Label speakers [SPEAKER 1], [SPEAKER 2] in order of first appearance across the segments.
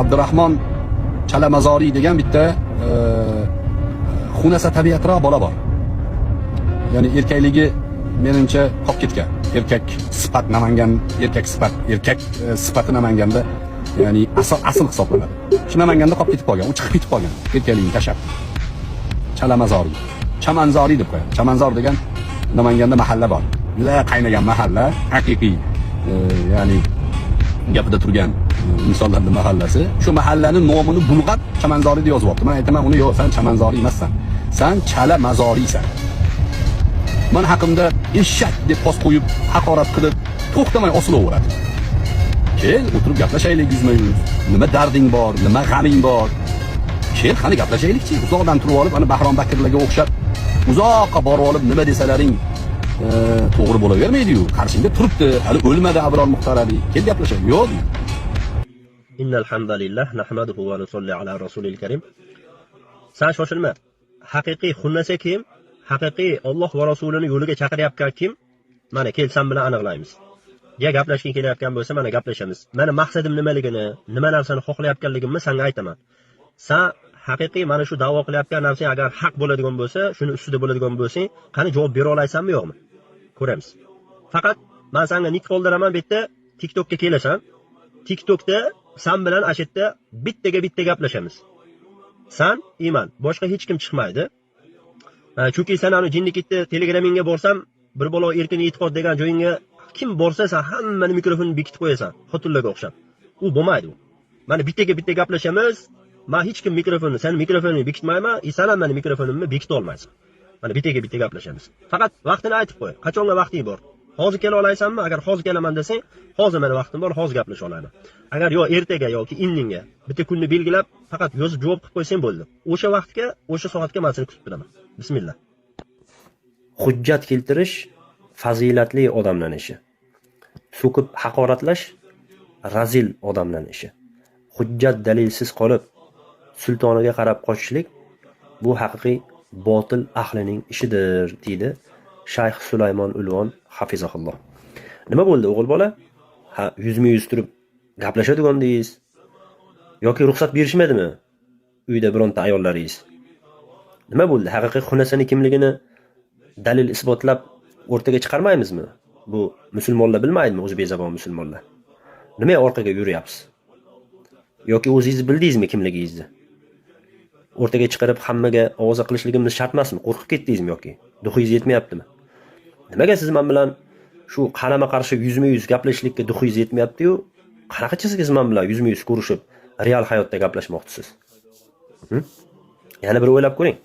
[SPEAKER 1] Abdurahmon Chalamazoriy degan bitta xunasa tabiatroq bola bor. Ya'ni erkakligi menimcha qolib ketgan. Erkak sifat Namangan, erkak sifati Namanganda ya'ni asl hisoblanadi. Shu Namanganda qolib ketib qolgan, u chiqib ketib qolgan erkakligini tashlab. Chalamazoriy, Chamanzoriy deb qo'yadi. Chamanzor degan Namanganda mahalla bor. Juda qaynagan mahalla, haqiqiy ya'ni gapida turgan insonlarning mahallasi. Shu mahallaning nomini bulg'ab Chamanzoriy deb yozyapti. Men aytaman uni, yo'q, sen Chamanzoriy emassan. Sen Chalamazoriysan. Men haqimda eshak deb post qo'yib, haqorat qilib, to'xtamay osilaveradi. Kel, o'tirib gaplashaylik yuzma-yuz. Nima darding bor, nima g'aming bor? Kel, qani gaplashaylik-chi. Uzoqdan turib olib, ana Bahrom Bakirlarga o'xshab uzoqqa borib olib nima desalaring to'g'ri bo'lavermaydi-yu. Qarshingda turibdi, hali o'lmadi Abror Muxtarali. Kel gaplashaylik. Yo'q.
[SPEAKER 2] Innal hamdalillah nahmaduhu va nusolli ala rasulil karim. Sen shoshilma. Haqiqiy xunnasa kim? Haqiqiy Alloh va rasulining yo'liga chaqiryapgan kim? Mana kelsan bilan aniqlaymiz. Ya gaplashgan kelayotgan bo'lsa, mana gaplashamiz. Meni maqsadim nimaligini, nima narsani xohlayotganligimni senga aytaman. Sen haqiqiy mana shu da'vo qilayotgan narsang agar haq bo'ladigan bo'lsa, shuni ustida bo'ladigan bo'lsang, qani javob bera olaysanmi yo'qmi? Ko'ramiz. Faqat men senga nik qoldiraman, bu yerda TikTokka kelasan. TikTokda sen bilan ashitda bitta gaplashamiz. Sen iman, boshqa hech kim chiqmaydi. Chunki sen ani jinnikitni Telegramingga borsam, bir balo erkin e'tiqod degan joyingga kim borsa sen hammani mikrofonni bekitib qo'yasan, xotinlarga o'xshab. U bo'lmaydi. Mana bitta gaplashamiz. Men hech kim mikrofonni, sen mikrofoningni bekitmayman, sen ham meni mikrofonimni bekita olmaysan. Mana bitta gaplashamiz. Faqat vaqtini aytib qo'y. Qachonga vaqting bor? Hozir kela olaysanmi? Agar hozir kelaman desang, hozir meni vaqtim bor, hozir gaplasha olaman. Agar yo ertaga yoki indinga bitta kunni belgilab, faqat yozib javob qilib qo'ysang bo'ldi. O'sha vaqtga, o'sha soatga men seni kutib turaman. Bismillah.
[SPEAKER 3] Hujjat keltirish fazilatli odamlar ishi. So'kib haqoratlash razil odamlar ishi. Hujjat dalilsiz qolib sultoniga qarab qochishlik bu haqiqiy botil ahlining ishidir, deydi Shayx Sulaymon Ulvon hafizahulloh. Nima bo'ldi o'g'il bola? Ha, yuzma-yuz turib gaplashadigandiz yoki ruxsat berishmadimi? Uyda bironta ayollaringiz. Nima bo'ldi? Haqiqiy xunasani kimligini dalil isbotlab o'rtaga chiqarmaymizmi? Bu musulmonlar bilmaydimi, o'zbek zabon musulmonlar? Nima orqaga yurayapsiz? Yoki o'zingiz bildingizmi kimligingizni? O'rtaga chiqarib hammaga ovoza qilishligimiz shart emasmi? Qo'rqib ketdingizmi yoki duxingiz yetmayaptimi? Nimaga siz men bilan shu qarama qarshi yuzma-yuz gaplashishlikka duxingiz yetmayapti-yu, qanaqacha siz men bilan yuzma-yuz ko'rishib real hayotda gaplashmoqchisiz? Yana bir o'ylab ko'ring.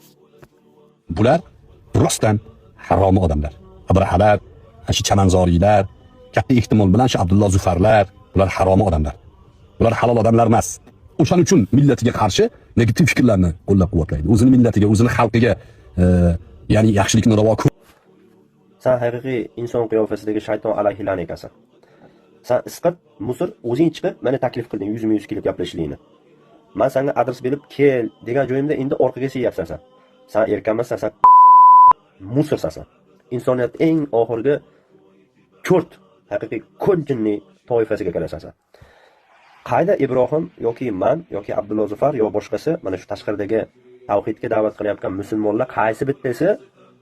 [SPEAKER 1] Bular rostdan harom odamlar. Abrahalar, shu Chamanzoriylar, katta ehtimol bilan shu Abdulloh Zufarlar, bular harom odamlar. Bular halol odamlar emas. O'shaning uchun millatiga qarshi negativ fikrlarni qo'llab-quvvatlaydi. O'zining millatiga, o'zining xalqiga, ya'ni yaxshilikni ravo ko'radi.
[SPEAKER 3] Sen haqiqiy inson qiyofasidagi shayton alayhilan ekansan. Sen isqat musir o'zing chiqib meni taklif qilding yuzma-yuz kelib gaplashishlikni. Men senga adres berib kel degan joyimda endi orqaga siyapsan sen. Sen erkak emassan, sen musirsan. Insoniyat eng oxirgi ko'rt haqiqiy ko'njinli toifasiga kirasan sen. Qayda Ibrohim yoki men yoki Abdulloh Zufar yo boshqasi mana shu tashqaridagi tavhidga da'vat qilayotgan musulmonlar qaysi bittasi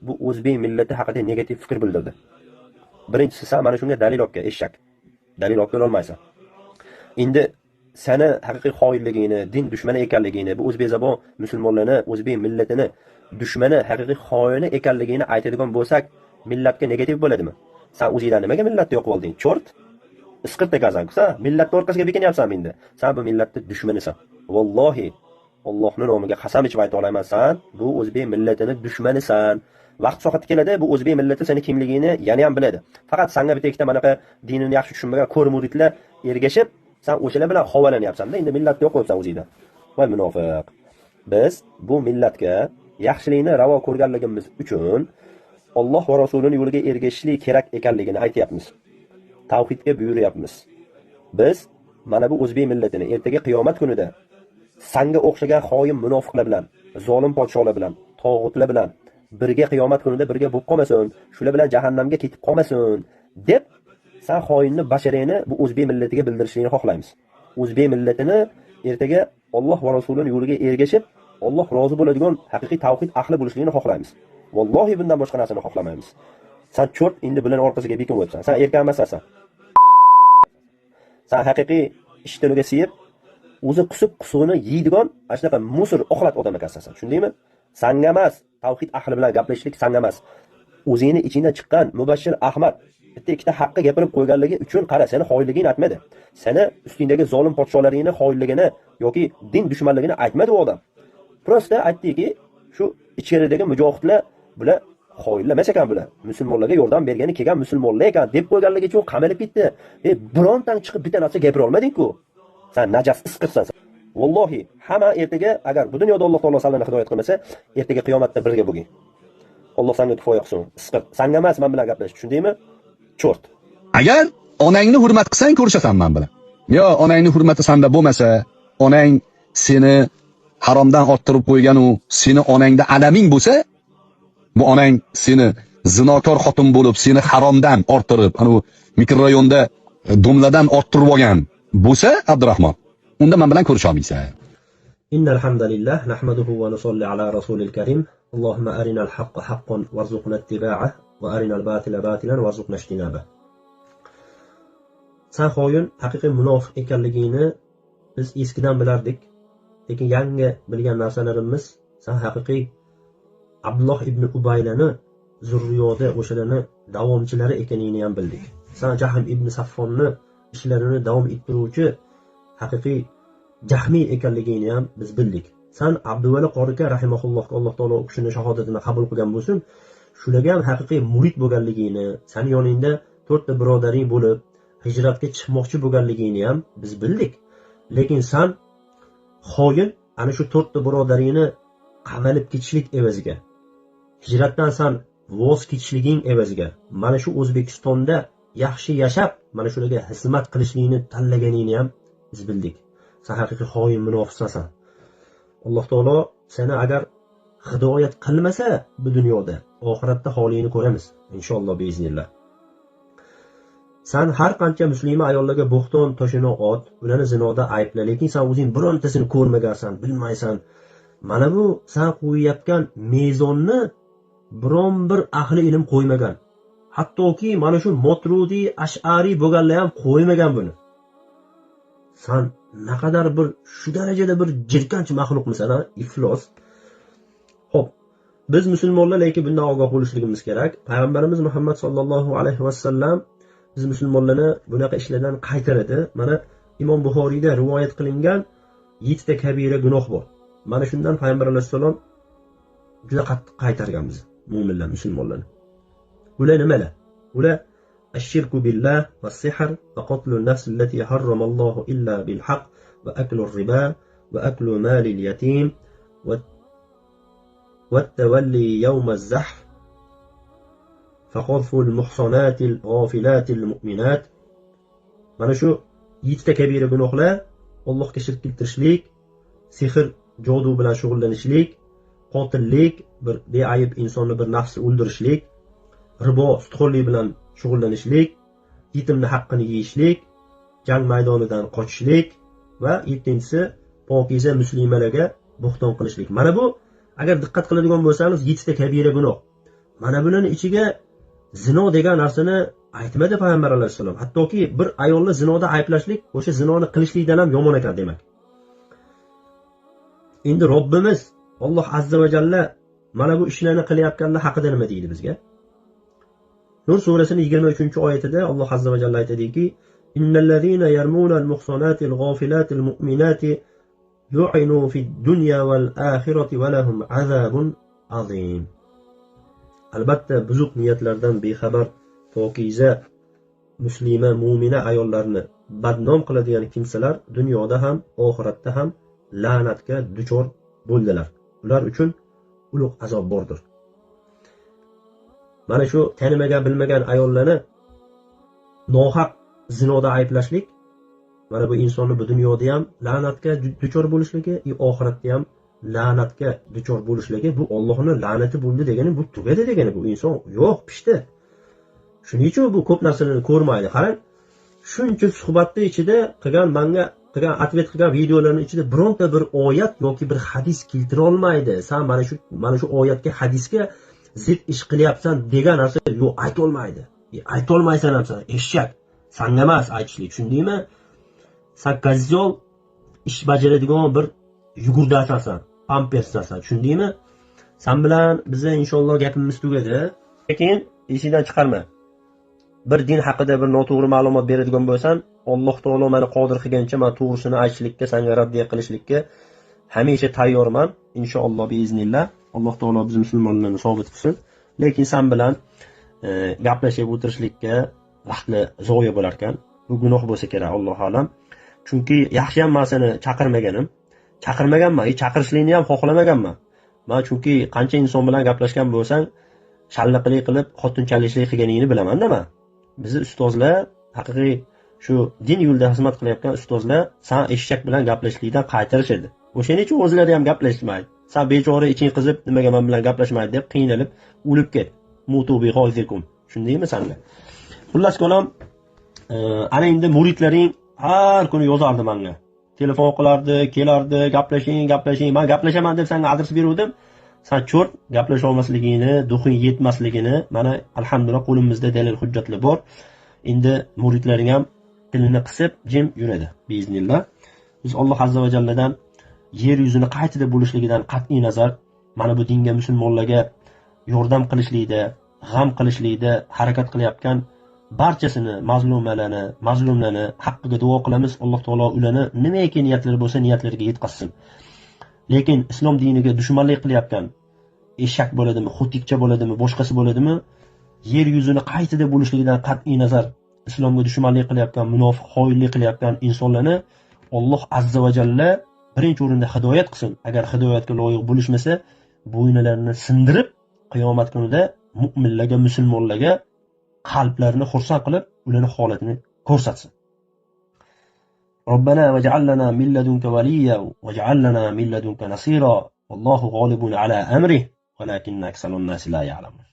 [SPEAKER 3] bu o'zbek millati haqida negativ fikr bildirdi? Birinchisi sen mana shunga dalil olib kel, eshak. Dalil olib kela olmaysan. Endi seni haqiqiy xoinligingni, din dushmani ekanligingni, bu o'zbek zabon musulmonlarni, o'zbek millatini dushmani, haqiqiy xoini ekanligini aytadigan bo'lsak, millatga negativ bo'ladimi? Sen o'zingdan nimaga millatni yoqib olding? Chort. Isqirta kazansa, millatning orqasiga bekinyapsan endi. Sen bu millatning dushmanisan. Vallohi, Allohning nomiga qasam ichib ayta olaman, sen bu o'zbek millatining dushmanisan. Vaqt soati keladi, bu o'zbek millati seni kimligini yana ham biladi. Faqat senga bitta ikkita manaqa dinini yaxshi tushunmagan ko'r muridlar ergashib, sen o'shalar bilan havolanyapsan-da, endi millatni yo'q qo'yibsan o'zingdan. Voy munofiq. Biz bu millatga yaxshilikni ravo ko'rganligimiz uchun Alloh va rasulining yo'liga ergashishlik kerak ekanligini aytayapmiz. Tavhidga buyuryapmiz. Biz mana bu o'zbek millatini ertaga qiyomat kunida senga o'xshagan xoin munofiqlar bilan, zolim podshohlar bilan, tog'utlar bilan birga qiyomat kunida birga bo'lib qolmasin, shular bilan jahannamga ketib qolmasin deb sen xoinni basharangni bu o'zbek millatiga bildirishingni xohlaymiz. o'zbek millatini ertaga Alloh va Rasulining yo'liga ergashib, Alloh rozi bo'ladigan haqiqiy tavhid ahli bo'lishligini xohlaymiz. Vallohi bundan boshqa narsani xohlamaymiz. Sen cho't endi bilan orqasiga bekinib o'tsan. Sen erkak emassan. Sen haqiqiy ishtiniga siyib, o'zi qusib qusug'ini yeydigan, shunaqa musor oxirat odam ekansan. Shundaymi? Sanga emas, tavhid ahli bilan gaplashishlik sanga emas. O'zingni ichingdan chiqqan Mubashshir Ahmad bitta ikkita haqqa gapirib qo'yganligi uchun qara, seni xoinligingni aytmadi. Seni ustingdagi zolim podsholaringni xoinligini yoki din dushmanligini aytmadi u odam. Prosta aytdiki, shu ichkaridagi mujohidlar bular xoinlar emas ekan bular. Musulmonlarga yordam bergani kelgan musulmonlar ekan deb qo'yganligi uchun qamalib ketdi. Birontang chiqib bitta narsa gapira olmading-ku. Sen najas isqirsan. Vallohi hamma ertaga agar bu dunyoda Alloh taolo sizlarni hidoyat qilmasa, ertaga qiyomatda birga bo'lgin. Alloh senga kifoya qilsin. Isqir. Senga emas, men bilan gaplash. Tushundingmi? Cho't.
[SPEAKER 1] Agar onangni hurmat qilsang ko'rishasan men bilan. Yo, onangni hurmati senda bo'lmasa, onang seni haromdan orttirib qo'ygan u seni onangda alaming bo'lsa, bu onang seni zinokor xotin bo'lib, seni haromdan orttirib, ana bu mikrorayonda domladan orttirib olgan bo'lsa, Abdurahmon, unda men bilan ko'risha olmaysan.
[SPEAKER 2] Innal hamdalillah nahmaduhu va nusolli ala rasulil karim. Allohumma arinal haqqa haqqan warzuqna ittiba'ah va arinal batila batilan warzuqna ijtinabah. Sen xoin haqiqiy munofiq ekanligingni biz eskidan bilardik. Lekin yangi bilgan narsalarimiz sen haqiqiy Abdulloh ibn Ubaylani zurriyoda o'shalarni davomchilari ekanligini ham bildik. Sen Jahm ibn Saffonni ishlarini davom ettiruvchi haqiqiy Jahmiy ekanligini ham biz bildik. Sen Abduvali Qorika rahimahullohga Alloh taolo u kishining shahodatini qabul qilgan bo'lsin, shularga ham haqiqiy murid bo'lganligini, sen yoningda 4 ta birodaring bo'lib hijratga chiqmoqchi bo'lganligini ham biz bildik. Lekin sen xoin ana shu 4 ta birodaringni qamalib ketishlik evaziga, hijratdan sen voz kechishliging evaziga, mana shu O'zbekistonda yaxshi yashab, mana shularga xizmat qilishlikni tanlaganingni ham biz bildik. Sen haqiqiy xoin munofiqsan. Alloh taolo seni agar hidoyat qilmasa bu dunyoda, oxiratda holingni ko'ramiz inshaalloh biiznillah. Sen har qancha musulmon ayollarga bo'xton toshini ot, ularni zinoda aybla, lekin sen o'zing birontasini ko'rmagansan, bilmaysan. Mana bu sen qo'yayotgan mezonni biron bir ahli ilm qo'ymagan. Hattoki mana shu Motrudi, Ash'ari bo'lganlar ham qo'ymagan buni. Sen naqadar bir shu darajada bir jirkanch maxluqmisan, iflos. Xo'p, biz musulmonlar lekin bundan ogoh bo'lishligimiz kerak. Payg'ambarimiz Muhammad sallallohu alayhi vasallam biz musulmonlarni bunaqa ishlardan qaytaradi. Mana Imom Buxoriyda rivoyat qilingan 7 ta kabira gunoh bor. Mana shundan Payg'ambar alayhisalom juda qattiq qaytargan biz mu'minlar, musulmonlarni. Ular nimalar? Ular الشرك بالله والسحر وقتل النفس التي حرم الله إلا بالحق وأكل الربا وأكل مال اليتيم والتولي يوم الزحف فقذف المحصنات الغافلات المؤمنات. mana shu 7 ta kabira gunohlar Allohga shirk keltirishlik, sehr, jodu bilan shug'ullanishlik, qotillik, bir beayb insonni bir nafsi o'ldirishlik, ribo, sudxo'rlik bilan shug'ullanishlik, yetimni haqqini yeyishlik, jang maydonidan qochishlik va 7-si pokiza muslimalarga bo'xton qilishlik. Mana bu agar diqqat qiladigan bo'lsangiz 7 ta kabira gunoh. Mana bularning ichiga zino degan narsani aytmadi Payg'ambar alayhisalom. Hattoki bir ayolni zinoda ayblashlik o'sha zinoni qilishlikdan ham yomon ekan demak. Endi Robbimiz Alloh azza va jalla mana bu ishlarni qilayotganlar haqida nima deydi bizga? Nur surasining 23-oyatida Alloh azza va jalla aytadiki: "Innallazina yarmunal muhsanatil ghafilatil mu'minati yu'inu fid dunya wal akhirati va lahum azabun azim." Albatta buzuq niyatlardan bexabar pokiza muslima mu'mina ayollarni badnom qiladigan kimsalar dunyoda ham oxiratda ham la'natga duchor bo'ldilar. Ular uchun ulug' azob bordir. Mana shu tanimagan bilmagan ayollarni nohaq zinoda ayblashlik, mana bu insonni bu dunyoda ham la'natga duchor bo'lishligi, oxiratda ham la'natga duchor bo'lishligi, bu Allohning la'nati bo'ldi degani, bu tugadi degani, bu inson yo'q, pishdi. Shuning uchun bu ko'p narsalarni ko'rmaydi. Qarang, shuncha suhbatning ichida qilgan menga qilgan atvet qilgan videolarning ichida bironta bir oyat yoki bir hadis keltira olmaydi. Sen mana shu oyatga, hadisga zid ish qilyapsan degan narsa yo'q, aytolmaydi. Aytolmaysan ham sen eshak. Sanga emas aytishlik, tushundingmi? Sen kazyol ish bajaradigan bir yugurdasan, pampersasan, tushundingmi? Sen bilan bizni inshaalloh gapimiz tugadi. Lekin esingdan chiqarma. Bir din haqida bir noto'g'ri ma'lumot beradigan bo'lsan, Alloh taolo meni qodir qilgancha men to'g'risini aytishlikka, senga raddiya qilishlikka hamisha tayyorman. Inshaalloh biiznillah. Alloh taolo biz musulmonlarni sobit qilsin. Lekin sen bilan gaplashib o'tirishlikka vaqtni zoya bo'lar ekan. Bu gunoh bo'lsa kerak, Alloh alam. Chunki yaxshi ham men seni chaqirmaganman, chaqirishlikni ham xohlamaganman. Men chunki qancha inson bilan gaplashgan bo'lsang, shalliqlik qilib, xotinchalik qilganingni bilaman-da men. Bizi ustozlar, haqiqiy shu din yo'lida xizmat qilayotgan ustozlar san eshak bilan gaplashishlikdan qaytarishadi. O'shaning uchun o'zlari ham gaplashmaydi. San bechora iching qizib, nimaga men bilan gaplashmaydi deb qiynalib, o'lib ket. Mutubi hozirkum. Shundaymi senga? Xullas kalom, ana endi muridlaring har kuni yozardi menga. Telefon qilardi, kelardi, gaplashing. Men gaplashaman deb senga adres beruvdim. Sen cho'rt gaplasha olmasligingni, duxing yetmasligini mana alhamdulillah qo'limizda dalil hujjatlar bor. Endi muridlaring ham tilini qisib jim yuradi biiznillah. Biz Alloh azza va jalladan yer yuzini qaytida bo'lishligidan qat'iy nazar mana bu dinga, musulmonlarga yordam qilishlikda, g'am qilishlikda harakat qilayotgan barchasini, mazlumlarni haqqiga duo qilamiz. Alloh taolo ularni nimaiki niyatlari bo'lsa, niyatlariga yetkazsin. Lekin islom diniga dushmanlik qilayotgan eshak bo'ladimi, xo'tikcha bo'ladimi, boshqasi bo'ladimi, yer yuzini qaytida bo'lishligidan qat'iy nazar islomga dushmanlik qilayotgan, munofiq, xoinlik qilayotgan insonlarni Alloh azza va jalla birinchi o'rinda hidoyat qilsin. Agar hidoyatga loyiq bo'lishmasa, bo'ynalarini sindirib, qiyomat kunida mu'minlarga, musulmonlarga qalblarini xursand qilib, ularning holatini ko'rsatsin. ربنا واجعل لنا من لدنك وليا واجعل لنا من لدنك نصيرا والله غالب على أمره ولكن أكثر الناس لا يعلمون.